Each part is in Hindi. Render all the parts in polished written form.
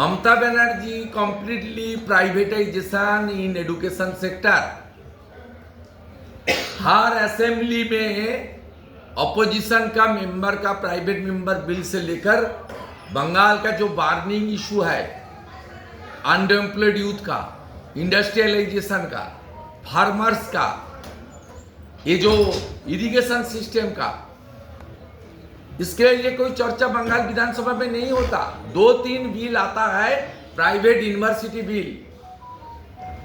Mamata Banerjee completely privatization in education sector. Her assembly में अपोजिशन का मेंबर का प्राइवेट मेंबर बिल से लेकर बंगाल का जो बार्निंग इशू है अनएम्प्लॉयड यूथ का, इंडस्ट्रियलाइजेशन का, फार्मर्स का, ये जो इरिगेशन सिस्टम का, इसके लिए कोई चर्चा बंगाल विधानसभा में नहीं होता। 2-3 बिल आता है, private university bill,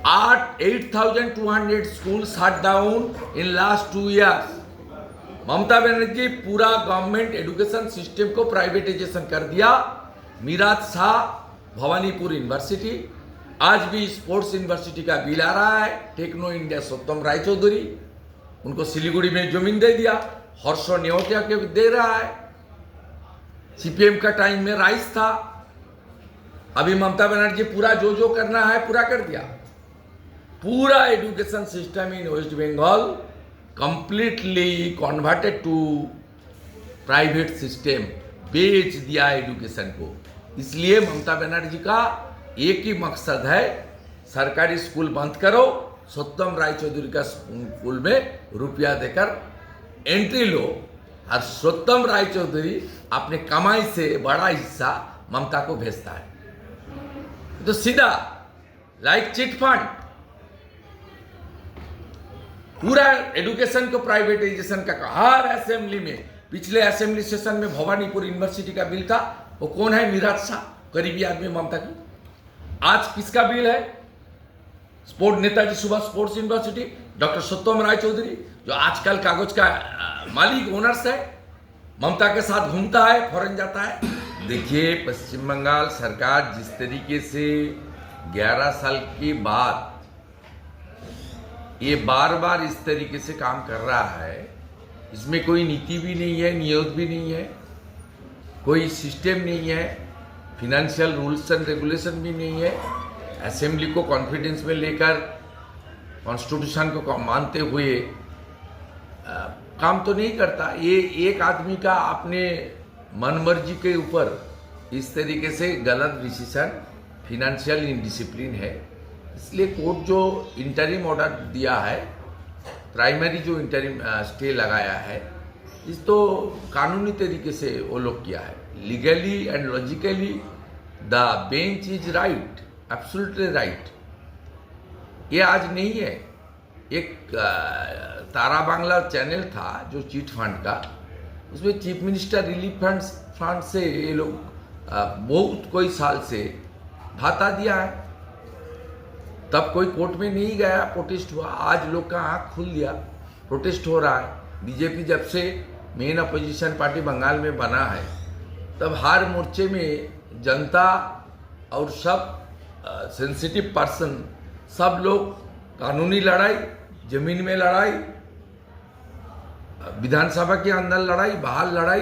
8,200 school shut down in last 2 years। Mamata Banerjee पूरा गवर्नमेंट एजुकेशन सिस्टम को प्राइवेटाइजेशन कर दिया। मीरात शाह भवानीपुर यूनिवर्सिटी, आज भी स्पोर्ट्स यूनिवर्सिटी का बिल आ रहा है। टेक्नो इंडिया सत्यम राय चौधरी, उनको सिलीगुड़ी में जमीन दे दिया, हर्ष नेवटिया के दे रहा है। सीपीएम का टाइम में राइस था, अभी ममता बनर्जी पूरा जो करना है पूरा कर दिया। पूरा education system in West Bengal completely converted to private system, बेच दिया एजुकेशन को। इसलिए ममता बनर्जी का एक ही मकसद है, सरकारी स्कूल बंद करो, सत्यम राय चौधरी का स्कूल में रुपया देकर एंट्री लो, और सत्यम राय चौधरी अपने कमाई से बड़ा हिस्सा ममता को भेजता है। तो सीधा लाइक चिट फंड, पूरा एजुकेशन को प्राइवेटाइजेशन का हर असेंबली में। पिछले असेंबली सेशन में भवानीपुर यूनिवर्सिटी का बिल था, वो कौन है? मीरात शाह, करीबी आदमी ममता की। आज किसका बिल है? Sport Netaji Subhash sports university, doctor Satyam Rai Chaudhary, जो आजकल कागज का मालिक ओनर्स है, ममता के साथ घूमता है, फॉरेन जाता है। देखिए, पश्चिम बंगाल सरकार जिस तरीके से 11 साल के बाद ये बार इस तरीके से काम कर रहा है, इसमें कोई नीति भी नहीं है, नियत भी नहीं है, कोई सिस्टम नहीं है, फिनेंशियल रूल्स एंड रेगुलेशन भी नहीं है। असेंबली को कॉन्फिडेंस में लेकर कॉन्स्टिट्यूशन को मानते हुए काम तो नहीं करता। ये एक आदमी का अपने मनमर्जी के ऊपर इस तरीके से गलत डिसीजन, फिनेंशियल इनडिसिप्लिन है। इसलिए कोर्ट जो इंटरिम ऑर्डर दिया है, प्राइमरी जो इंटरिम स्टे लगाया है, इस तो कानूनी तरीके से वो लोग किया है। Legally and logically the bench is right, absolutely right. ये आज नहीं है। एक तारा बांग्ला चैनल था जो चिट फंड का, उसमें चीफ मिनिस्टर रिलीफ फंड से ये लोग बहुत कोई साल से भाता दिया है, तब कोई कोर्ट में नहीं गया, प्रोटेस्ट हुआ। आज लोग का आँख खुल दिया, प्रोटेस्ट हो रहा है। बीजेपी जब से मेन अपोजिशन पार्टी बंगाल में बना है, तब हर मोर्चे में जनता और सब सेंसिटिव पर्सन, सब लोग कानूनी लड़ाई, जमीन में लड़ाई, विधानसभा के अंदर लड़ाई, बाहर लड़ाई,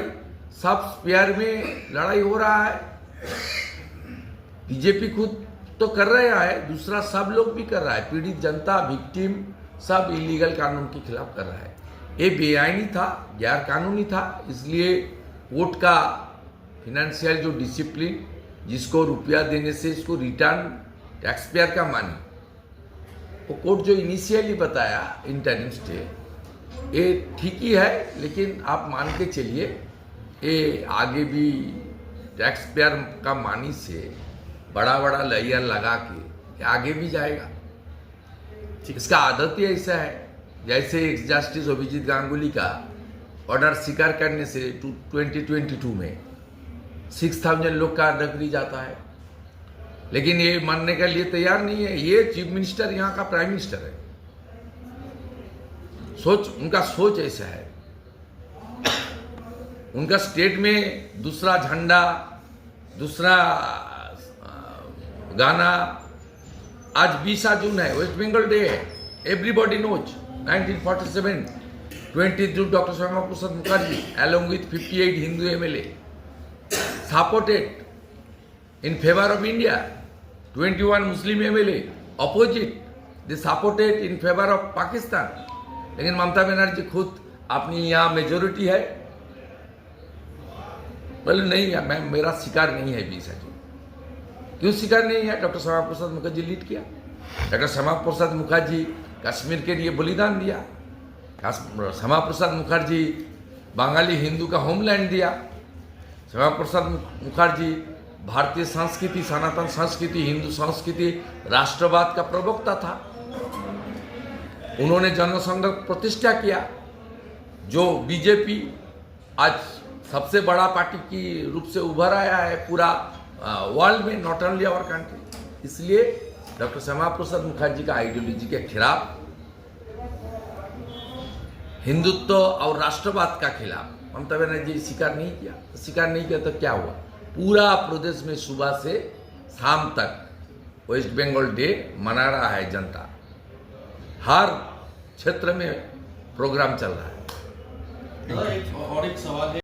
सब स्पेयर में लड़ाई हो रहा है। बीजेपी खुद तो कर रहा है, दूसरा सब लोग भी कर रहा है। पीड़ित जनता, विक्टिम, सब इलीगल कानून के खिलाफ कर रहा है। ये बेआईनी था, गैर कानूनी था। इसलिए कोर्ट का फिनेंशियल जो डिसिप्लिन, जिसको रुपया देने से इसको रिटर्न टैक्स पेयर का मानी, वो कोर्ट जो इनिशियली बताया इंटरिम स्टे, ये ठीक ही है। लेकिन आप मान के चलिए, ये आगे भी टैक्स पेयर का मानी से बड़ा लेयर लगा के आगे भी जाएगा। इसका आदत ही ऐसा है, जैसे एक्स जस्टिस अभिजीत गांगुली का ऑर्डर स्वीकार करने से 2022 में 6,000 लोग का नौकरी जाता है, लेकिन ये मानने के लिए तैयार नहीं है। ये चीफ मिनिस्टर यहाँ का प्राइम मिनिस्टर है, उनका सोच ऐसा है। उनका स्टेट में दूसरा झंडा, दूसरा गाना। आज 20 जून है, वेस्ट बंगाल डे है, एवरीबॉडी नोज। 1947 20 जून doctor Shyama Prasad Mukherjee along with 58 Hindu MLA supported in favor of India, 21 Muslim MLA opposite, they supported in favor of Pakistan। लेकिन ममता बनर्जी खुद अपनी यहाँ मेजोरिटी है, बोले नहीं, मैं मेरा शिकार नहीं है 20 जून। क्यों स्वीकार नहीं है? डॉक्टर श्यामा प्रसाद मुखर्जी लीड किया। डॉक्टर श्यामा प्रसाद मुखर्जी कश्मीर के लिए बलिदान दिया। श्यामा प्रसाद मुखर्जी बंगाली हिंदू का होमलैंड दिया। श्यामा प्रसाद मुखर्जी भारतीय संस्कृति, सनातन संस्कृति, हिंदू संस्कृति, राष्ट्रवाद का प्रवक्ता था। उन्होंने जनसंघ प्रतिष्ठा किया, जो बीजेपी आज सबसे बड़ा पार्टी की रूप से उभर आया है पूरा वर्ल्ड में, नॉट ओनली आवर कंट्री। इसलिए डॉक्टर श्यामा प्रसाद मुखर्जी का आइडियोलॉजी के खिलाफ, हिंदुत्व और राष्ट्रवाद का खिलाफ ममता बनर्जी स्वीकार नहीं किया। स्वीकार नहीं किया तो क्या हुआ? पूरा प्रदेश में सुबह से शाम तक वेस्ट बंगाल डे मना रहा है जनता। हर क्षेत्र में प्रोग्राम चल रहा है। और एक सवाल है